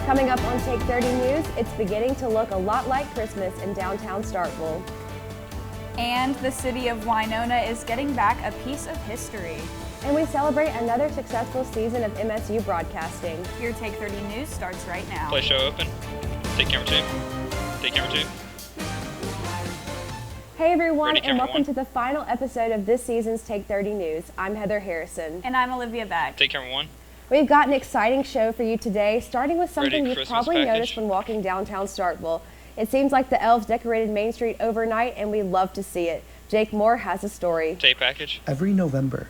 Coming up on Take 30 News, it's beginning to look a lot like Christmas in downtown Starkville. And the city of Winona is getting back a piece of history. And we celebrate another successful season of MSU broadcasting. Your Take 30 News starts right now. Play show open. Take camera 2. Take camera 2. Hey everyone, Ready, and welcome 1. to the final episode of this season's Take 30 News. I'm Heather Harrison. And I'm Olivia Beck. Take camera 1. We've got an exciting show for you today, starting with something you've Christmas probably package. noticed when walking downtown Starkville. It seems like the elves decorated Main Street overnight, and we love to see it. Jake Moore has a story. Tape package. Every November,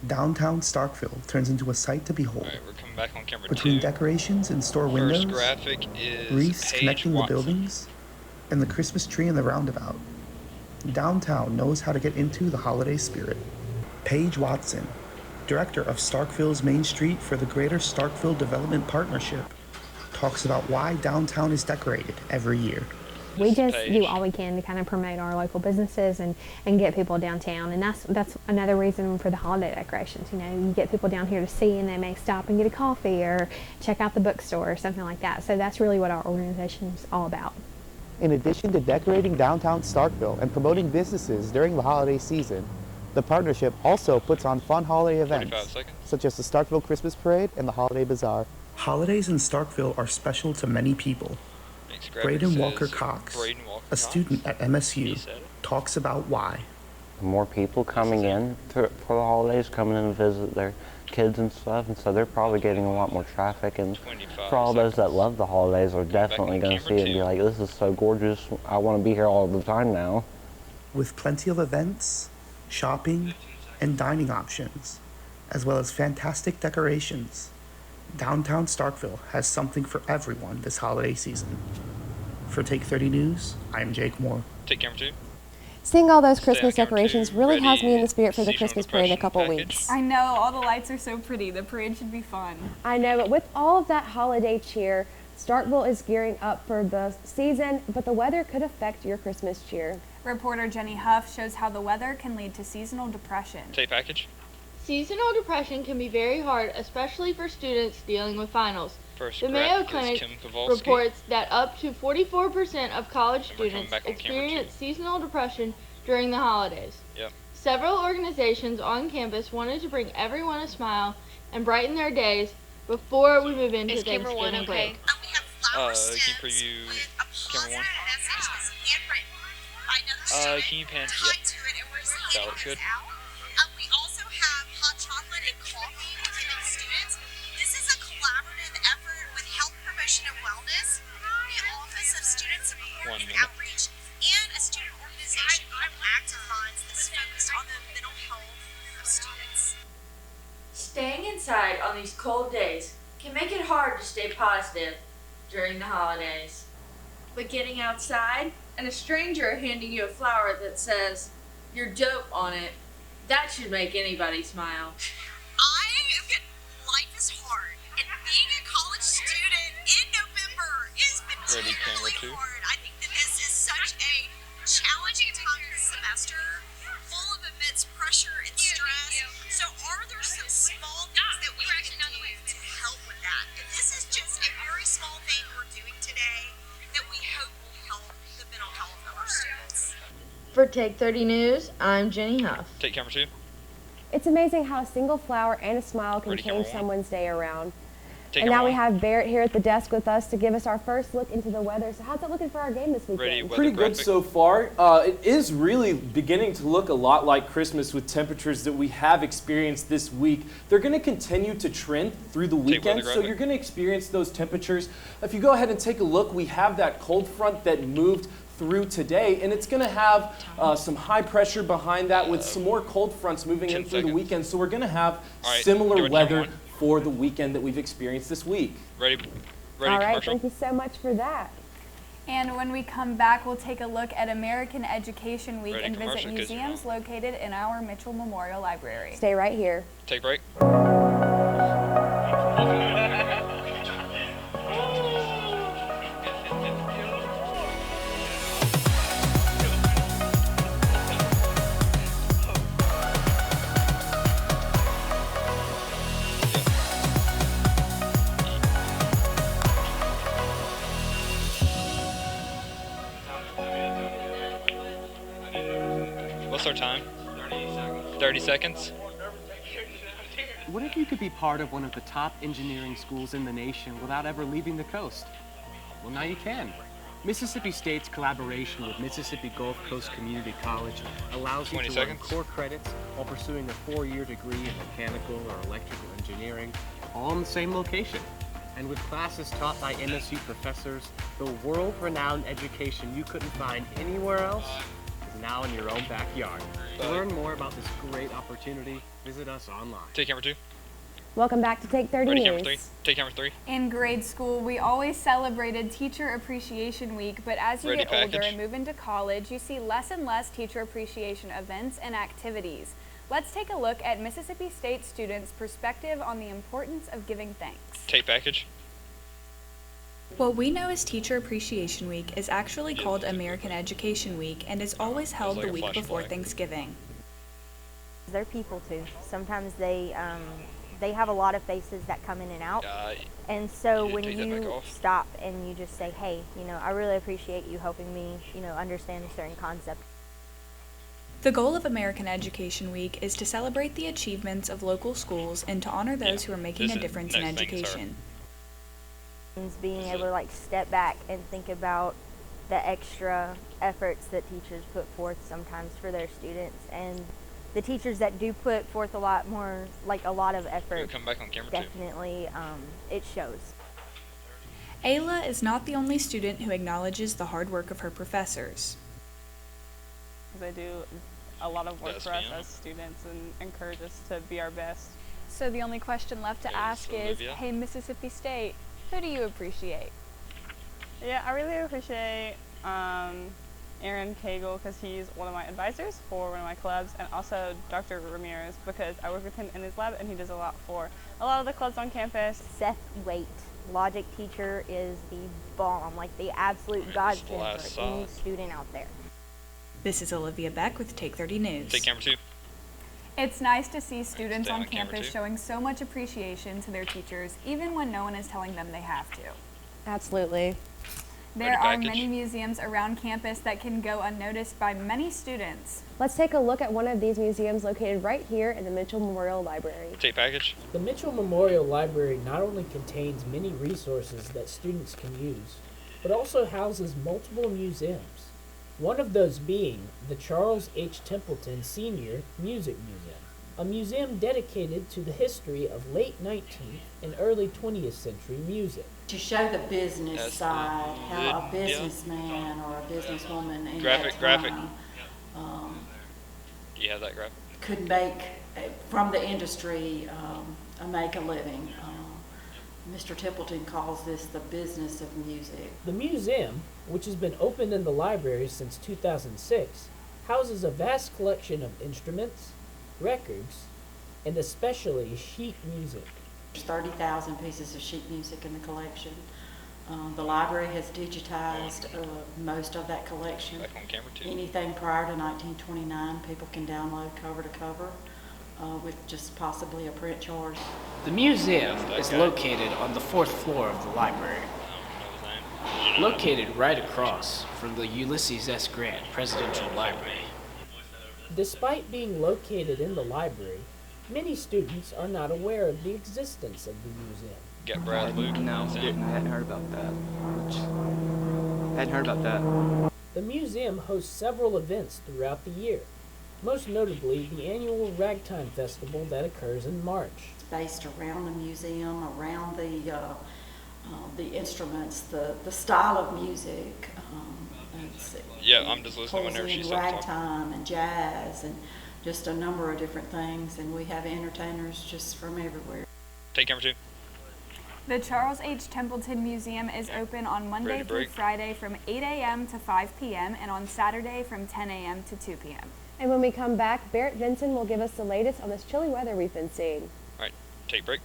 downtown Starkville turns into a sight to behold. Alright, we're coming back on camera 2. Between decorations in store windows, First graphic is wreaths Paige connecting Watson. the buildings, and the Christmas tree in the roundabout, downtown knows how to get into the holiday spirit. Paige Watson, director of Starkville's Main Street for the Greater Starkville Development Partnership, talks about why downtown is decorated every year. We just Paige. do all we can to kind of promote our local businesses and get people downtown, and that's another reason for the holiday decorations. You know, you get people down here to see, and they may stop and get a coffee or check out the bookstore or something like that. So that's really what our organization is all about. In addition to decorating downtown Starkville and promoting businesses during the holiday season, the partnership also puts on fun holiday 45 events, seconds. such as the Starkville Christmas Parade and the Holiday Bazaar. Holidays in Starkville are special to many people. Next graphic Braden says Walker Cox, Braden Walker a Cox. student at He MSU, said it. talks about why. More people coming in for the holidays, coming in to visit their kids and stuff, and so they're probably getting a lot more traffic. And 25 for all those that seconds. love the holidays are definitely on going to see camera it and be 2. like, this is so gorgeous, I want to be here all the time now. With plenty of events, shopping, and dining options, as well as fantastic decorations, downtown Starkville has something for everyone this holiday season. For Take 30 News, I'm Jake Moore. Take camera 2. Seeing all those Stay on Christmas camera decorations 2. really has Ready, me in the spirit for the seasonal Christmas parade in a depression couple package. weeks. I know, all the lights are so pretty. The parade should be fun. I know, but with all of that holiday cheer, Starkville is gearing up for the season, but the weather could affect your Christmas cheer. Reporter Jenny Huff shows how the weather can lead to seasonal depression. Tape package. Seasonal depression can be very hard, especially for students dealing with finals. First The Mayo graphic is Clinic Kim Kowalski. reports that up to 44% of college And we're coming students back on camera experience seasonal depression during the holidays. Yep. Several organizations on campus wanted to bring everyone a smile and brighten their days before we move into Thanksgiving break. Can you preview camera 1? Can you pan? Yep. That looks good. We also have hot chocolate and coffee for giving students. This is a collaborative effort with Health Promotion and Wellness, the Office of Student Support 1 and minute. Outreach, and a student organization called Active Minds that is focused on the mental health of students. Staying inside on these cold days can make it hard to stay positive during the holidays. But getting outside and a stranger handing you a flower that says, "You're dope" on it, that should make anybody smile. Life is hard, and being a college student in November has been Ready, camera really 2. hard. I think that this is such a challenging time this semester, full of immense pressure and stress. So are there some small things that we can do to help with that? And this is just a very small thing we're doing today that we hope will help the mental health of our students. For Take 30 News, I'm Jenny Huff. Take camera 2. It's amazing how a single flower and a smile can Ready, change camera 1. someone's day around. Take And now camera we 1. have Barrett here at the desk with us to give us our first look into the weather. So how's it looking for our game this weekend? Ready, weather Pretty good graphic. so far. It is really beginning to look a lot like Christmas with temperatures that we have experienced this week. They're going to continue to trend through the Take weather weekend, so graphic. you're going to experience those temperatures. If you go ahead and take a look, we have that cold front that moved through today, and it's going to have some high pressure behind that with some more cold fronts moving 10 in through the seconds. weekend. So we're going to have All right, similar do it, weather camera 1. for the weekend that we've experienced this week. Ready, All right, commercial. thank you so much for that. And when we come back, we'll take a look at American Education Week Ready, and visit commercial, 'cause you're museums located in our Mitchell Memorial Library. Stay right here. Take break. What's our time? 30 seconds. What if you could be part of one of the top engineering schools in the nation without ever leaving the coast? Well, now you can. Mississippi State's collaboration with Mississippi Gulf Coast Community College allows you to learn core credits while pursuing a 4-year degree in mechanical or electrical engineering, all in the same location. And with classes taught by MSU professors, the world-renowned education you couldn't find anywhere else is now in your own backyard. To learn more about this great opportunity, visit us online. Take camera 2. Welcome back to Take 30 Ready, News. camera 3. Take camera 3. In grade school, we always celebrated Teacher Appreciation Week, but as you get older and move into college, you see less and less teacher appreciation events and activities. Let's take a look at Mississippi State students' perspective on the importance of giving thanks. Tape package. What we know as Teacher Appreciation Week is actually called American Education Week and is always held the week before Thanksgiving. They're people too. Sometimes they have a lot of faces that come in and out. And so when you stop and you just say, hey, I really appreciate you helping me, understand a certain concept. The goal of American Education Week is to celebrate the achievements of local schools and to honor those who are making a difference in education. Being able to step back and think about the extra efforts that teachers put forth sometimes for their students, and the teachers that do put forth a lot more, a lot of effort, come back on camera definitely it shows. Ayla is not the only student who acknowledges the hard work of her professors. They do a lot of work for us as students and encourage us to be our best. So the only question left to ask is, hey Mississippi State, who do you appreciate? Yeah, I really appreciate Aaron Cagle because he's one of my advisors for one of my clubs, and also Dr. Ramirez because I work with him in his lab and he does a lot for a lot of the clubs on campus. Seth Waite, logic teacher, is the bomb, the absolute godsend for any student out there. This is Olivia Beck with Take 30 News. Take camera 2. It's nice to see students on campus showing so much appreciation to their teachers, even when no one is telling them they have to. Absolutely. There are many museums around campus that can go unnoticed by many students. Let's take a look at one of these museums located right here in the Mitchell Memorial Library. Tape package. The Mitchell Memorial Library not only contains many resources that students can use, but also houses multiple museums. One of those being the Charles H. Templeton Sr. Music Museum, a museum dedicated to the history of late 19th and early 20th century music. To show the business side, how a businessman or a businesswoman in that time Do you have that graphic? could make, from the industry, make a living. Mr. Templeton calls this the business of music. The museum, which has been open in the library since 2006, houses a vast collection of instruments, records, and especially sheet music. There's 30,000 pieces of sheet music in the collection. The library has digitized most of that collection. Back on camera 2. Anything prior to 1929, people can download cover to cover with just possibly a print charge. The museum is located on the 4th floor of the library, located right across from the Ulysses S. Grant Presidential Library. Despite being located in the library, many students are not aware of the existence of the museum. Get Brad Luke. No, hadn't heard about that. Hadn't heard about that. The museum hosts several events throughout the year, most notably the annual Ragtime Festival that occurs in March. It's based around the museum, around the instruments, the style of music. Yeah, I'm just listening whenever she starts talking. Ragtime and jazz and just a number of different things, and we have entertainers just from everywhere. Take camera 2. The Charles H. Templeton Museum is open on Monday through Friday from 8 a.m. to 5 p.m. and on Saturday from 10 a.m. to 2 p.m. And when we come back, Barrett Vinson will give us the latest on this chilly weather we've been seeing. All right, take break.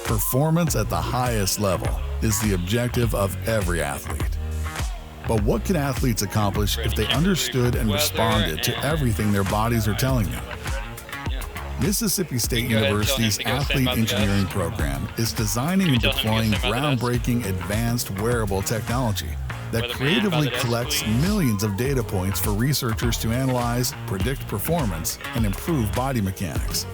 Performance at the highest level is the objective of every athlete. But what can athletes accomplish if they understood and responded to everything their bodies are telling them? Mississippi State University's Athlete Engineering program is designing and deploying groundbreaking advanced wearable technology that creatively collects millions of data points for researchers to analyze, predict performance, and improve body mechanics.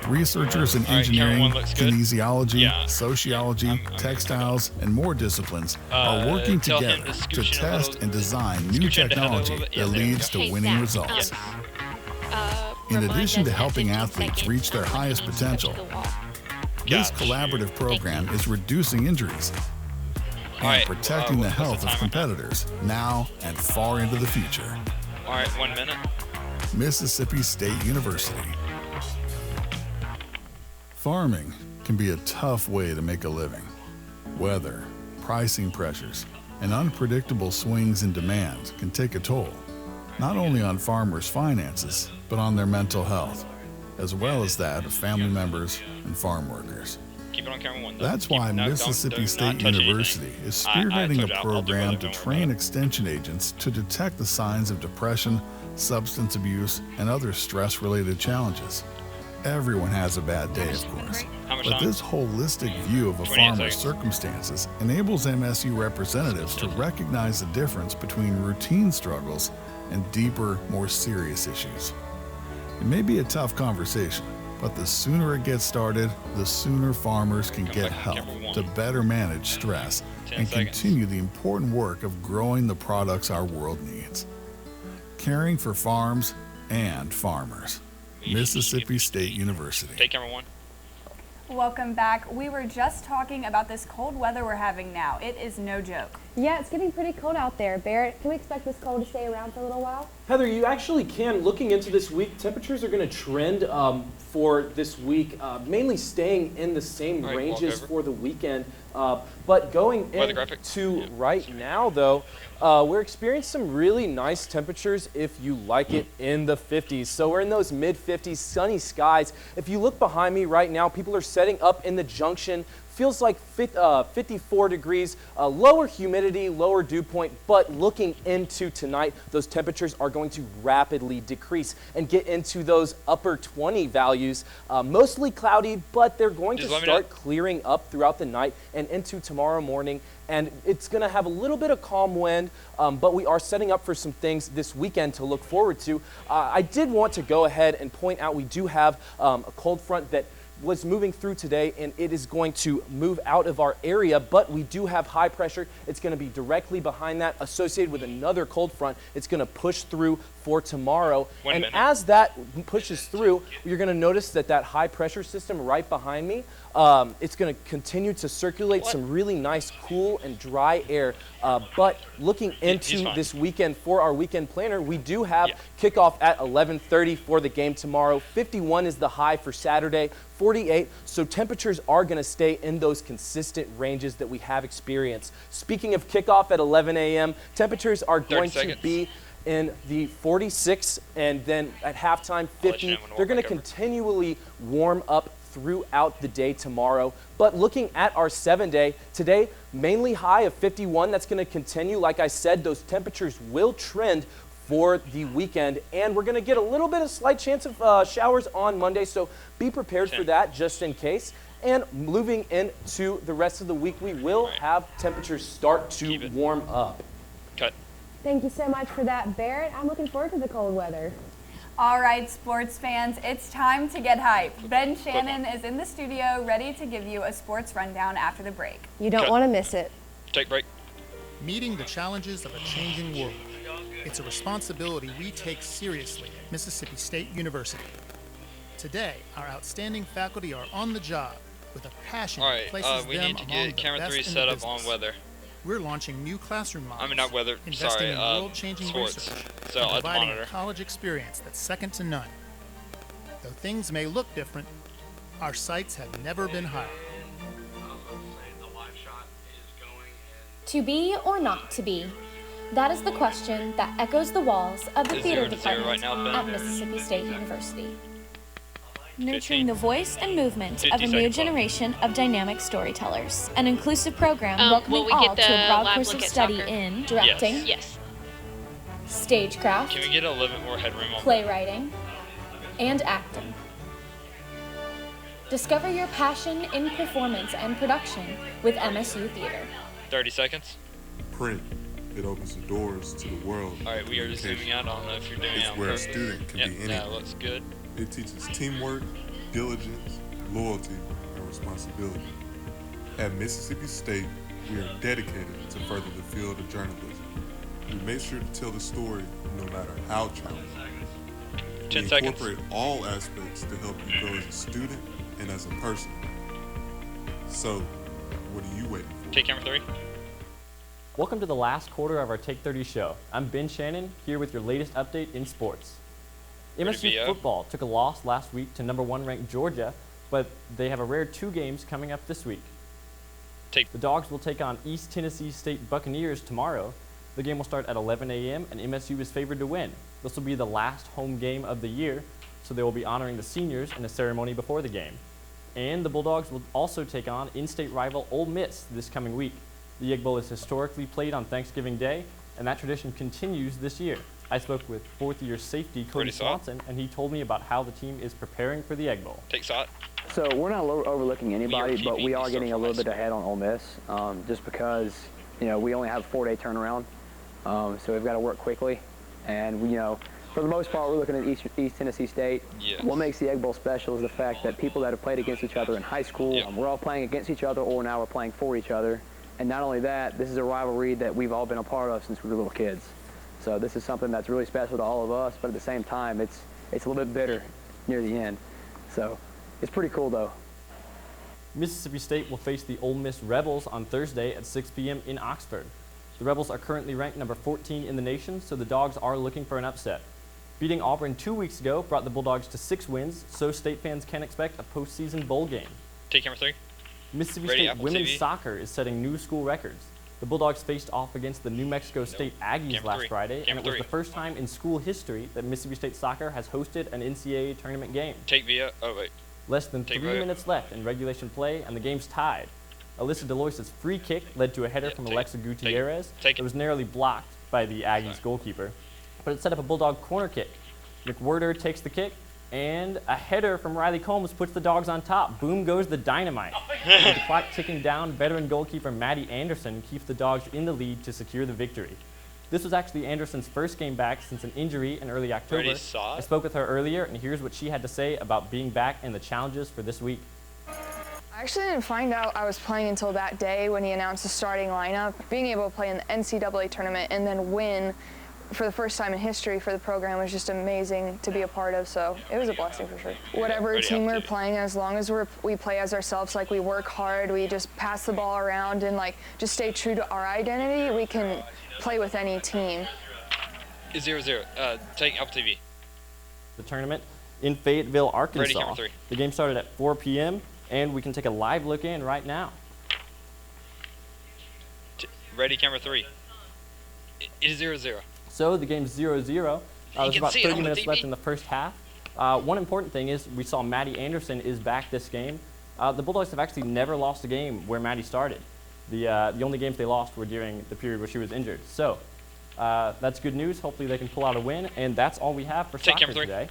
Researchers in engineering, kinesiology, sociology, textiles, and more disciplines are working together to test and design new technology that leads to winning results. In addition to helping athletes reach their highest potential, this collaborative program is reducing injuries and protecting the health of competitors now and far into the future. All right, 1 minute. Mississippi State University. Farming can be a tough way to make a living. Weather, pricing pressures, and unpredictable swings in demand can take a toll, not only on farmers' finances, but on their mental health, as well as that of family members and farm workers. Keep it on camera 1. That's why Mississippi State University is spearheading a program to train extension agents to detect the signs of depression, substance abuse, and other stress-related challenges. Everyone has a bad day, of course, but this holistic view of a farmer's circumstances enables MSU representatives to recognize the difference between routine struggles and deeper, more serious issues. It may be a tough conversation, but the sooner it gets started, the sooner farmers can get help to better manage stress and continue the important work of growing the products our world needs. Caring for farms and farmers. Mississippi State University. Take camera 1. Welcome back. We were just talking about this cold weather we're having now. It is no joke. Yeah, it's getting pretty cold out there. Barrett, can we expect this cold to stay around for a little while? Heather, you actually can. Looking into this week, temperatures are going to trend for this week, mainly staying in the same ranges for the weekend. But going into right now, though, we're experiencing some really nice temperatures if you like it in the 50s. So we're in those mid-50s, sunny skies. If you look behind me right now, people are setting up in the junction. Feels like 54 degrees, lower humidity, lower dew point, but looking into tonight, those temperatures are going to rapidly decrease and get into those upper 20 values. Mostly cloudy, but they're going to start clearing up throughout the night and into tomorrow morning. And it's going to have a little bit of calm wind, but we are setting up for some things this weekend to look forward to. I did want to go ahead and point out we do have a cold front that was moving through today, and it is going to move out of our area, but we do have high pressure. It's going to be directly behind that, associated with another cold front. It's going to push through for tomorrow. And as that pushes through, you're going to notice that that high pressure system right behind me, it's going to continue to circulate some really nice cool and dry air. But looking into this weekend for our weekend planner, we do have kickoff at 11:30 for the game tomorrow. 51 is the high for Saturday, 48. So temperatures are going to stay in those consistent ranges that we have experienced. Speaking of kickoff at 11 a.m., temperatures are going to be in the 46, and then at halftime 50. They're going to continually warm up throughout the day tomorrow. But looking at our 7-day, today mainly high of 51. That's going to continue. Like I said, those temperatures will trend for the weekend, and we're going to get a little bit of slight chance of showers on Monday, so be prepared for that just in case. And moving into the rest of the week, we will have temperatures start to warm up. Cut. Thank you so much for that, Barrett. I'm looking forward to the cold weather. All right, sports fans, it's time to get hyped. Ben Shannon is in the studio ready to give you a sports rundown after the break. You don't want to miss it. Take break. Meeting the challenges of a changing world. It's a responsibility we take seriously at Mississippi State University. Today, our outstanding faculty are on the job with a passion that places we them need to among get the camera best 3 in set the up on business. weather. We're launching new classroom models, I mean, not weather, investing in sorry, world-changing sports. research, So and I'll providing monitor. a college experience that's second to none. Though things may look different, our sights have never been higher. To be or not to be? That is the question that echoes the walls of the theater department at Mississippi State University. Nurturing the voice and movement of a new generation of dynamic storytellers. An inclusive program welcoming all to a broad course of study in directing, stagecraft, Can we get a little bit more headroom on playwriting, and acting. Discover your passion in performance and production with MSU Theater. 30 seconds. Print, It opens the doors to the world. All right, we are zooming out. I don't know if you're doing it on where purpose. a student can be anything. That looks good. It teaches teamwork, diligence, loyalty, and responsibility. At Mississippi State, we are dedicated to further the field of journalism. We make sure to tell the story no matter how challenging. 10 we seconds. incorporate all aspects to help you grow as a student and as a person. So, what are you waiting for? Take camera 3. Welcome to the last quarter of our Take 30 show. I'm Ben Shannon, here with your latest update in sports. MSU football took a loss last week to #1 ranked Georgia, but they have a rare 2 games coming up this week. The Dogs will take on East Tennessee State Buccaneers tomorrow. The game will start at 11 a.m. and MSU is favored to win. This will be the last home game of the year, so they will be honoring the seniors in a ceremony before the game. And the Bulldogs will also take on in-state rival Ole Miss this coming week. The Egg Bowl is historically played on Thanksgiving Day, and that tradition continues this year. I spoke with 4th-year safety Cody Swanson, and he told me about how the team is preparing for the Egg Bowl. Take shot. So we're not overlooking anybody, but we are getting a little bit ahead on Ole Miss, just because we only have a 4-day turnaround, so we've got to work quickly, and for the most part, we're looking at East Tennessee State. Yes. What makes the Egg Bowl special is the fact that people that have played against each other in high school, we're all playing against each other, or now we're playing for each other. And not only that, this is a rivalry that we've all been a part of since we were little kids. So this is something that's really special to all of us, but at the same time, it's a little bit bitter near the end. So it's pretty cool, though. Mississippi State will face the Ole Miss Rebels on Thursday at 6 p.m. in Oxford. The Rebels are currently ranked number 14 in the nation, so the Dogs are looking for an upset. Beating Auburn 2 weeks ago brought the Bulldogs to 6 wins, so state fans can expect a postseason bowl game. Take camera 3. Mississippi Ready, State Apple women's TV. soccer is setting new school records. The Bulldogs faced off against the New Mexico State Aggies Camera last 3. Friday, and Camera it was 3. the first time in school history that Mississippi State soccer has hosted an NCAA tournament game. Take via. Oh, wait. Less than Take 3 right. minutes left in regulation play, and the game's tied. Alyssa Deloise's free kick led to a header from Alexa Gutierrez. Take it. It was narrowly blocked by the Aggies goalkeeper, but it set up a Bulldog corner kick. McWhirter takes the kick, and a header from Riley Combs puts the Dogs on top. Boom goes the dynamite. With the clock ticking down, veteran goalkeeper Maddie Anderson keeps the Dogs in the lead to secure the victory. This was actually Anderson's first game back since an injury in early October. Ready, saw it. I spoke with her earlier, and here's what she had to say about being back and the challenges for this week. I actually didn't find out I was playing until that day when he announced the starting lineup. Being able to play in the NCAA tournament and then win for the first time in history for the program was just amazing to be a part of, so it was a blessing for sure. Whatever team we're playing, as long as we play as ourselves, like we work hard, we just pass the ball around and just stay true to our identity, we can play with any team. 0-0. Take Apple TV. The tournament in Fayetteville, Arkansas. Ready, camera 3. The game started at 4 p.m., and we can take a live look in right now. Ready, camera 3. It is 0-0. So the game's 0-0. There's about 30 minutes left in the first half. One important thing is we saw Maddie Anderson is back this game. The Bulldogs have actually never lost a game where Maddie started. The only games they lost were during the period where she was injured. So that's good news. Hopefully they can pull out a win. And that's all we have for soccer today.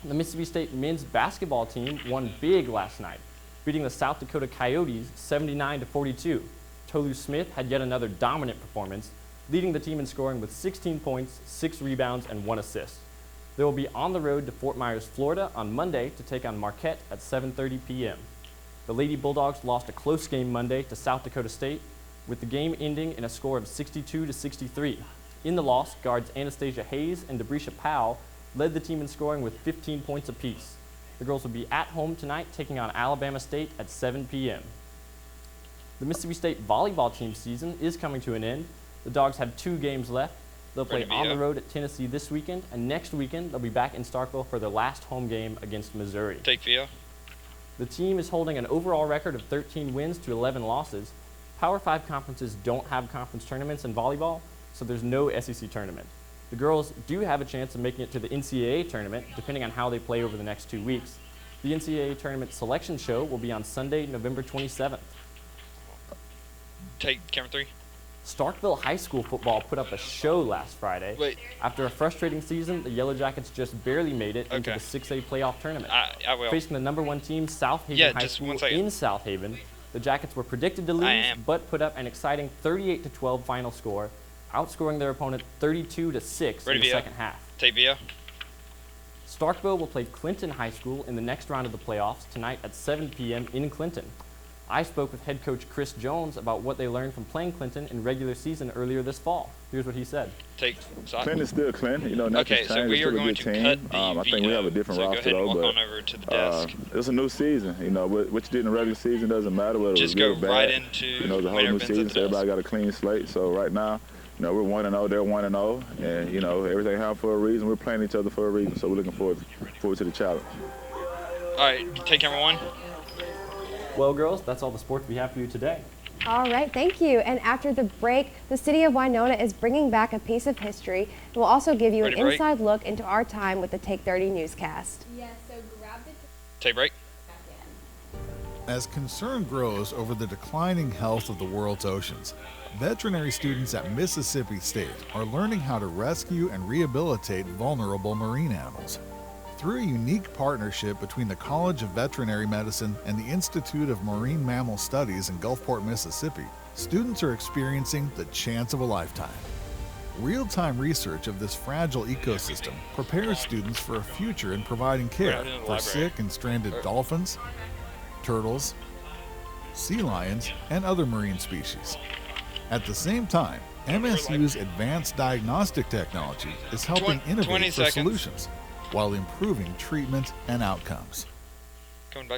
The Mississippi State men's basketball team won big last night, beating the South Dakota Coyotes 79-42. Tolu Smith had yet another dominant performance, leading the team in scoring with 16 points, 6 rebounds, and 1 assist. They will be on the road to Fort Myers, Florida on Monday to take on Marquette at 7:30 p.m. The Lady Bulldogs lost a close game Monday to South Dakota State, with the game ending in a score of 62-63. In the loss, guards Anastasia Hayes and Debrisha Powell led the team in scoring with 15 points apiece. The girls will be at home tonight taking on Alabama State at 7 p.m. The Mississippi State volleyball team season is coming to an end. The Dogs have 2 games left. They'll play on the road at Tennessee this weekend, and next weekend they'll be back in Starkville for their last home game against Missouri. Take Via. The team is holding an overall record of 13 wins to 11 losses. Power 5 conferences don't have conference tournaments in volleyball, so there's no SEC tournament. The girls do have a chance of making it to the NCAA tournament, depending on how they play over the next 2 weeks. The NCAA tournament selection show will be on Sunday, November 27th. Take camera 3. Starkville High School football put up a show last Friday. Wait. After a frustrating season, the Yellow Jackets just barely made it into the 6A playoff tournament. I will. Facing the #1 team, South Haven High School in South Haven, the Jackets were predicted to lose, but put up an exciting 38-12 final score outscoring their opponent 32-6 in the second half. Take VO. Starkville will play Clinton High School in the next round of the playoffs tonight at 7 p.m. in Clinton. I spoke with head coach Chris Jones about what they learned from playing Clinton in regular season earlier this fall. Here's what he said. Clinton is still Clinton. You know, nothing's changed. So we are going to cut the I think we have a different roster, though, but over to the desk. It's a new season. You know, what you did in the regular season doesn't matter whether it was good or bad. Right into you know, the whole new season, so everybody got a clean slate. So right now, you know, we're 1-0, they're 1-0, and you know, everything happened for a reason. We're playing each other for a reason, so we're looking forward to the challenge. All right, take camera 1. Well, girls, that's all the sports we have for you today. All right, thank you. And after the break, the city of Winona is bringing back a piece of history. And we'll also give you an inside look into our time with the Take 30 newscast. Yeah, so grab the... Take break. As concern grows over the declining health of the world's oceans, veterinary students at Mississippi State are learning how to rescue and rehabilitate vulnerable marine animals. Through a unique partnership between the College of Veterinary Medicine and the Institute of Marine Mammal Studies in Gulfport, Mississippi, students are experiencing the chance of a lifetime. Real-time research of this fragile ecosystem prepares students for a future in providing care for sick and stranded dolphins, turtles, sea lions, and other marine species. At the same time, MSU's advanced diagnostic technology is helping innovate for solutions while improving treatment and outcomes.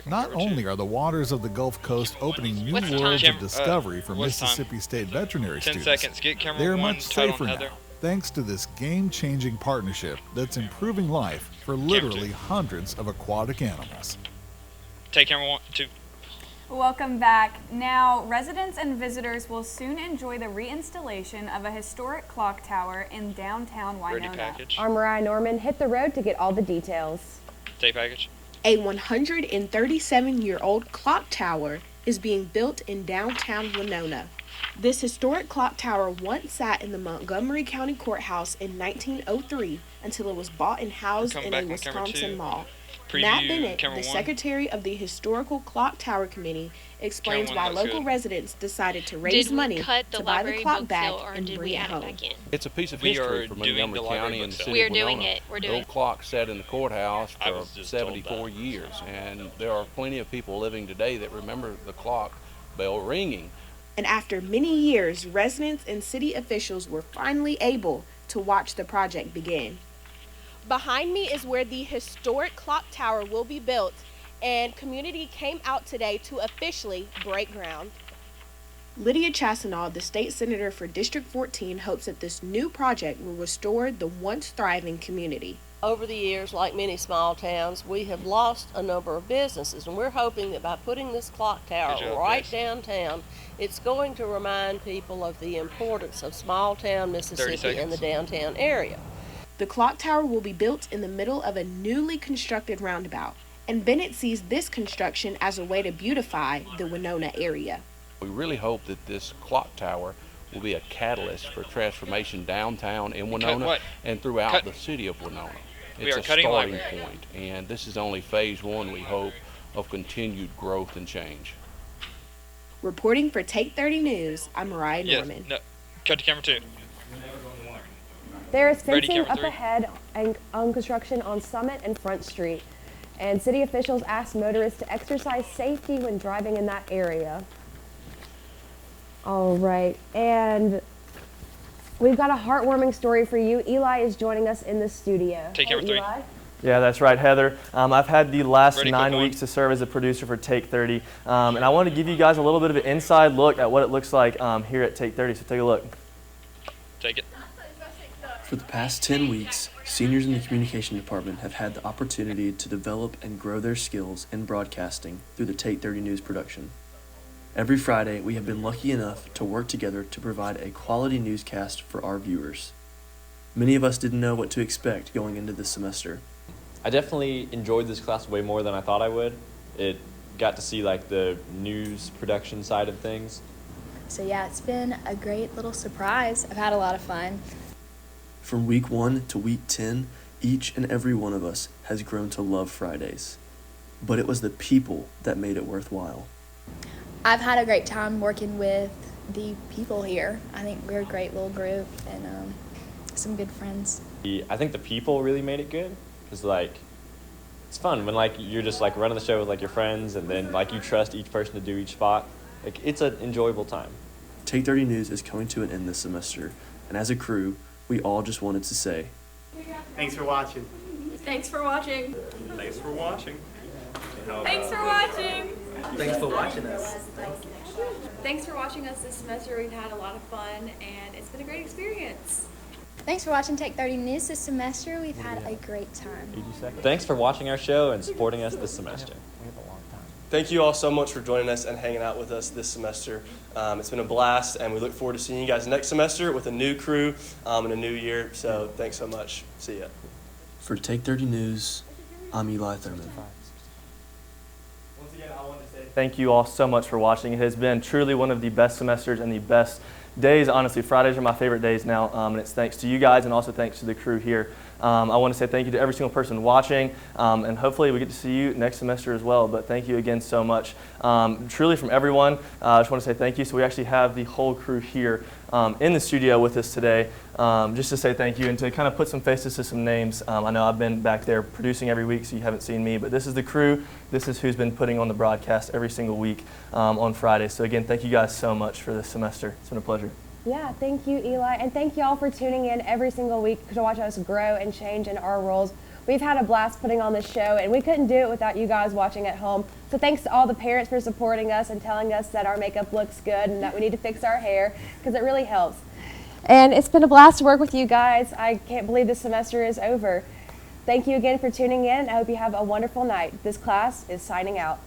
Not only are the waters of the Gulf Coast opening new worlds of discovery for Mississippi State veterinary students, they are much safer now, thanks to this game-changing partnership that's improving life for literally hundreds of aquatic animals. Take camera 1, 2. Welcome back. Now, residents and visitors will soon enjoy the reinstallation of a historic clock tower in downtown Winona. Our Mariah Norman hit the road to get all the details. Take package. A 137-year-old clock tower is being built in downtown Winona. This historic clock tower once sat in the Montgomery County Courthouse in 1903 until it was bought and housed in a Wisconsin mall. Matt Bennett, the secretary of the Historical Clock Tower Committee, explains why local residents decided to raise money to buy the clock back and bring it home. It's a piece of history for Montgomery County and the city of Winona. The old clock sat in the courthouse for 74 years, and there are plenty of people living today that remember the clock bell ringing. And after many years, residents and city officials were finally able to watch the project begin. Behind me is where the historic clock tower will be built, and community came out today to officially break ground. Lydia Chasinaw, the state senator for District 14, hopes that this new project will restore the once thriving community. Over the years, like many small towns, we have lost a number of businesses, and we're hoping that by putting this clock tower right downtown, it's going to remind people of the importance of small town Mississippi and the downtown area. The clock tower will be built in the middle of a newly constructed roundabout, and Bennett sees this construction as a way to beautify the Winona area. We really hope that this clock tower will be a catalyst for transformation downtown in Winona and throughout the city of Winona. It's a starting point, and this is only phase 1, we hope, of continued growth and change. Reporting for Take 30 News, I'm Mariah Norman. Cut to camera 2. There is fencing up ahead on construction on Summit and Front Street, and city officials asked motorists to exercise safety when driving in that area. All right, and we've got a heartwarming story for you. Eli is joining us in the studio. Take camera 3. Yeah, that's right, Heather. I've had the last 9 weeks to serve as a producer for Take 30, and I want to give you guys a little bit of an inside look at what it looks like here at Take 30, so take a look. Take it. For the past 10 weeks, seniors in the communication department have had the opportunity to develop and grow their skills in broadcasting through the Take 30 News production. Every Friday, we have been lucky enough to work together to provide a quality newscast for our viewers. Many of us didn't know what to expect going into this semester. I definitely enjoyed this class way more than I thought I would. It got to see like the news production side of things. So yeah, it's been a great little surprise. I've had a lot of fun. From week 1 to week 10, each and every one of us has grown to love Fridays. But it was the people that made it worthwhile. I've had a great time working with the people here. I think we're a great little group and some good friends. I think the people really made it good because like it's fun when like you're just like running the show with like your friends and then like you trust each person to do each spot. Like it's an enjoyable time. Take 30 News is coming to an end this semester, and as a crew, we all just wanted to say, thanks for watching. Thanks for watching. Thanks for watching. Thanks for watching. Thanks for watching us. Thanks for watching us this semester. We've had a lot of fun, and it's been a great experience. Thanks for watching Take 30 News this semester. We've had a great time. Thanks for watching our show and supporting us this semester. Thank you all so much for joining us and hanging out with us this semester. It's been a blast, and we look forward to seeing you guys next semester with a new crew and a new year. So thanks so much. See ya. For Take 30 News, I'm Eli Thurman. Once again, I want to say thank you all so much for watching. It has been truly one of the best semesters and the best days. Honestly, Fridays are my favorite days now, and it's thanks to you guys and also thanks to the crew here. I want to say thank you to every single person watching, and hopefully we get to see you next semester as well, but thank you again so much. Truly from everyone, I just want to say thank you. So we actually have the whole crew here in the studio with us today, just to say thank you and to kind of put some faces to some names. I know I've been back there producing every week, so you haven't seen me, but this is the crew. This is who's been putting on the broadcast every single week on Friday. So again, thank you guys so much for this semester. It's been a pleasure. Yeah, thank you, Eli, and thank you all for tuning in every single week to watch us grow and change in our roles. We've had a blast putting on this show, and we couldn't do it without you guys watching at home. So thanks to all the parents for supporting us and telling us that our makeup looks good and that we need to fix our hair, because it really helps. And it's been a blast to work with you guys. I can't believe this semester is over. Thank you again for tuning in. I hope you have a wonderful night. This class is signing out.